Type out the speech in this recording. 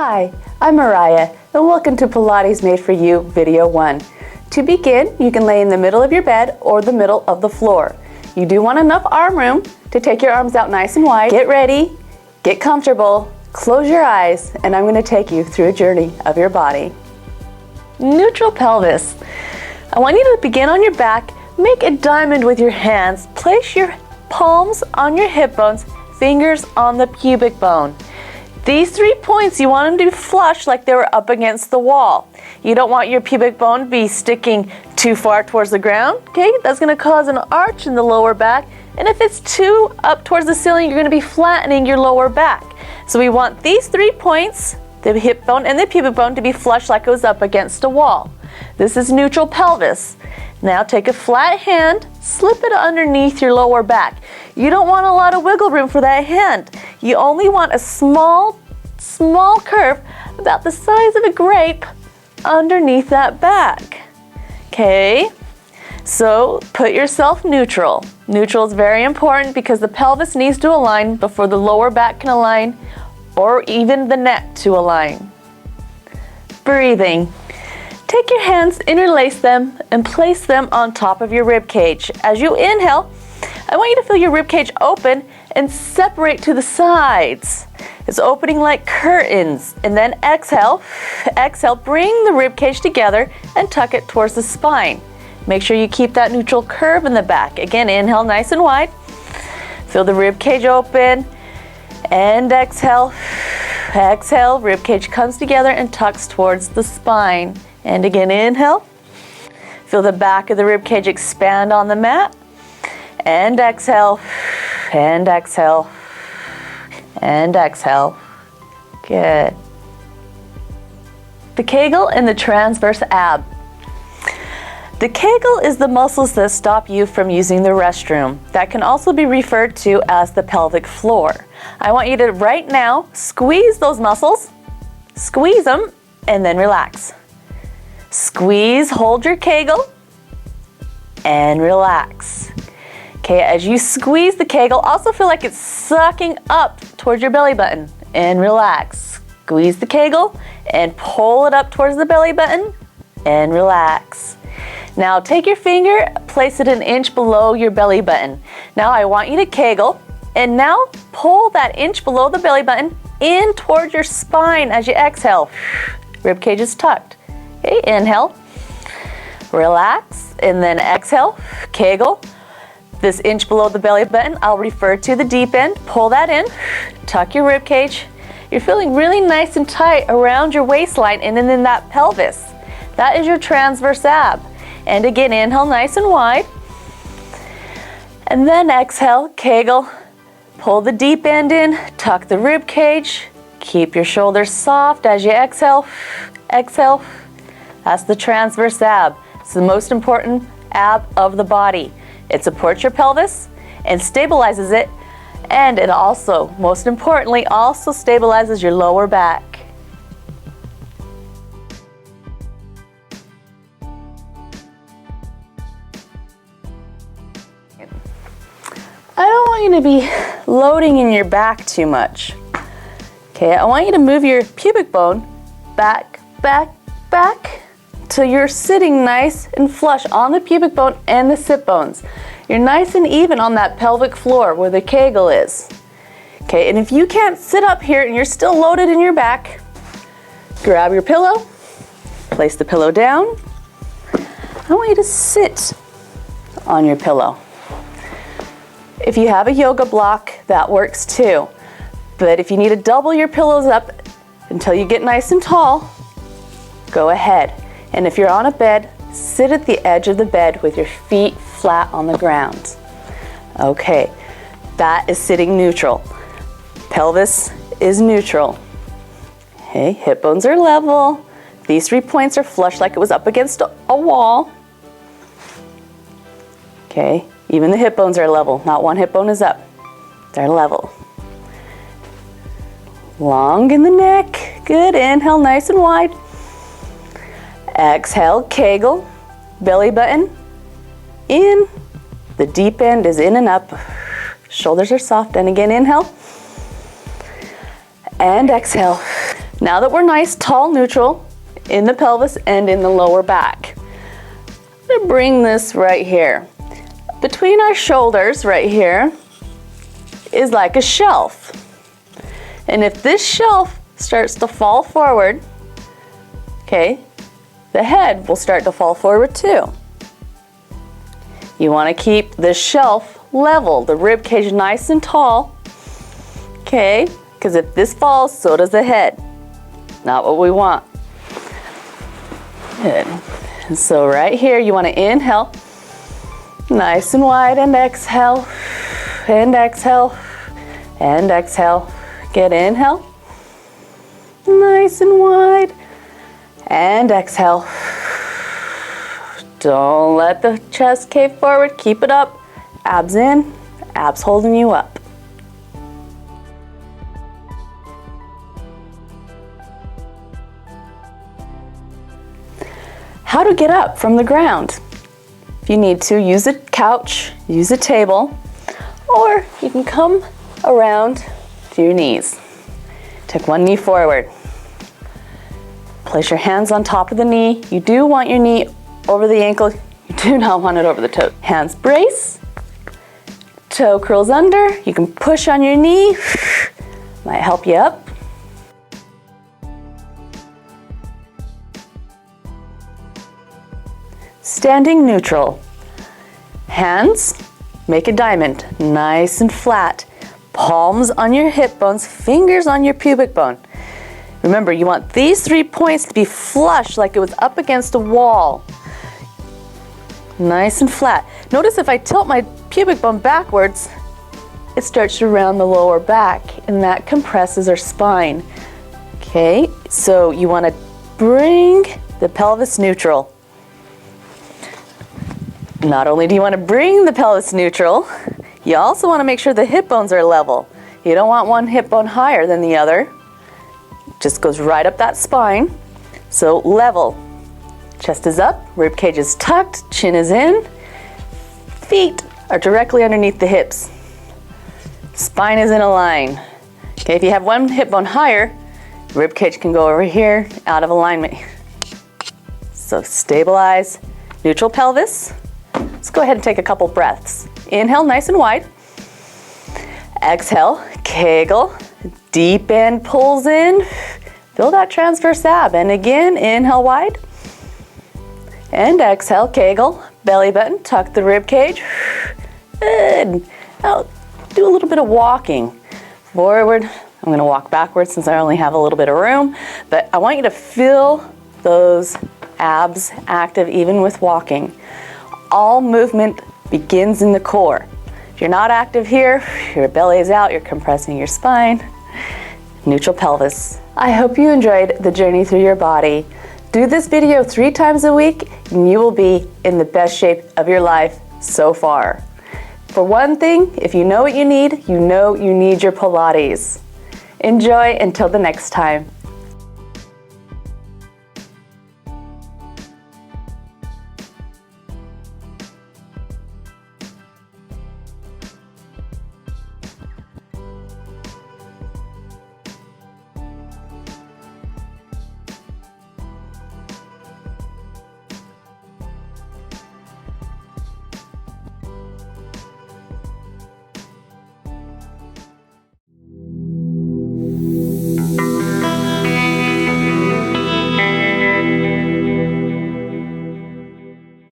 Hi, I'm Mariah, and welcome to Pilates Made For You Video 1. To begin, you can lay in the middle of your bed or the middle of the floor. You do want enough arm room to take your arms out nice and wide. Get ready, get comfortable, close your eyes, and I'm going to take you through a journey of your body. Neutral pelvis. I want you to begin on your back, make a diamond with your hands, place your palms on your hip bones, fingers on the pubic bone. These 3 points, you want them to be flush like they were up against the wall. You don't want your pubic bone to be sticking too far towards the ground, okay? That's going to cause an arch in the lower back. And if it's too up towards the ceiling, you're going to be flattening your lower back. So we want these 3 points, the hip bone and the pubic bone, to be flush like it was up against a wall. This is neutral pelvis. Now take a flat hand, slip it underneath your lower back. You don't want a lot of wiggle room for that hand. You only want a small curve about the size of a grape underneath that back. Okay, so put yourself neutral. Neutral is very important because the pelvis needs to align before the lower back can align or even the neck to align. Breathing. Take your hands, interlace them, and place them on top of your rib cage. As you inhale, I want you to feel your rib cage open and separate to the sides. It's opening like curtains. And then exhale, bring the rib cage together and tuck it towards the spine. Make sure you keep that neutral curve in the back. Again, inhale nice and wide. Feel the rib cage open. And exhale, rib cage comes together and tucks towards the spine. And again, inhale. Feel the back of the rib cage expand on the mat. And exhale, and exhale, and exhale. Good. The Kegel and the transverse ab. The Kegel is the muscles that stop you from using the restroom. That can also be referred to as the pelvic floor. I want you to right now squeeze those muscles, squeeze them, and then relax. Squeeze, hold your Kegel, and relax. Okay, as you squeeze the Kegel, also feel like it's sucking up towards your belly button, and relax. Squeeze the Kegel and pull it up towards the belly button, and relax. Now take your finger, place it an inch below your belly button. Now I want you to Kegel, and now pull that inch below the belly button in towards your spine as you exhale. Rib cage is tucked. Okay, inhale, relax, and then exhale, Kegel. This inch below the belly button, I'll refer to the deep end. Pull that in, tuck your rib cage. You're feeling really nice and tight around your waistline and then in that pelvis. That is your transverse ab. And again, inhale nice and wide. And then exhale, Kegel. Pull the deep end in, tuck the rib cage. Keep your shoulders soft as you exhale, exhale. That's the transverse ab. It's the most important ab of the body. It supports your pelvis and stabilizes it, and it also, most importantly, also stabilizes your lower back. I don't want you to be loading in your back too much. Okay, I want you to move your pubic bone back, back, back, till you're sitting nice and flush on the pubic bone and the sit bones. You're nice and even on that pelvic floor where the Kegel is. Okay, and if you can't sit up here and you're still loaded in your back, grab your pillow, place the pillow down. I want you to sit on your pillow. If you have a yoga block, that works too. But if you need to double your pillows up until you get nice and tall, go ahead. And if you're on a bed, sit at the edge of the bed with your feet flat on the ground. Okay, that is sitting neutral. Pelvis is neutral. Okay, hip bones are level. These 3 points are flush like it was up against a wall. Okay, even the hip bones are level. Not one hip bone is up. They're level. Long in the neck. Good, inhale nice and wide. Exhale, Kegel, belly button in. The deep end is in and up. Shoulders are soft. And again, inhale. And exhale. Now that we're nice, tall, neutral in the pelvis and in the lower back, I'm going to bring this right here. Between our shoulders right here is like a shelf. And if this shelf starts to fall forward, okay, the head will start to fall forward too. You want to keep the shelf level, the rib cage nice and tall, okay, because if this falls, so does the head. Not what we want. Good. And so right here, you want to inhale, nice and wide, and exhale, and exhale, and exhale. Good, inhale, nice and wide, and exhale. Don't let the chest cave forward, keep it up. Abs in, abs holding you up. How to get up from the ground. If you need to, use a couch, use a table, or you can come around to your knees. Take one knee forward. Place your hands on top of the knee. You do want your knee over the ankle. You do not want it over the toe. Hands brace. Toe curls under. You can push on your knee. Might help you up. Standing neutral. Hands, make a diamond, nice and flat. Palms on your hip bones, fingers on your pubic bone. Remember, you want these 3 points to be flush like it was up against a wall. Nice and flat. Notice if I tilt my pubic bone backwards, it starts to round the lower back, and that compresses our spine. Okay, so you want to bring the pelvis neutral. Not only do you want to bring the pelvis neutral, you also want to make sure the hip bones are level. You don't want one hip bone higher than the other. Just goes right up that spine. So level. Chest is up, rib cage is tucked, chin is in. Feet are directly underneath the hips. Spine is in a line. Okay, if you have one hip bone higher, rib cage can go over here, out of alignment. So stabilize, neutral pelvis. Let's go ahead and take a couple breaths. Inhale, nice and wide. Exhale, kegel. Deep bend pulls in. Feel that transverse ab. And again, inhale wide. And exhale, kegel. Belly button, tuck the rib cage. Good. Now, do a little bit of walking. Forward. I'm going to walk backwards since I only have a little bit of room. But I want you to feel those abs active even with walking. All movement begins in the core. If you're not active here, your belly is out, you're compressing your spine. Neutral pelvis. I hope you enjoyed the journey through your body. Do this video 3 times a week and you will be in the best shape of your life so far. For one thing, if you know what you need, you know you need your Pilates. Enjoy until the next time.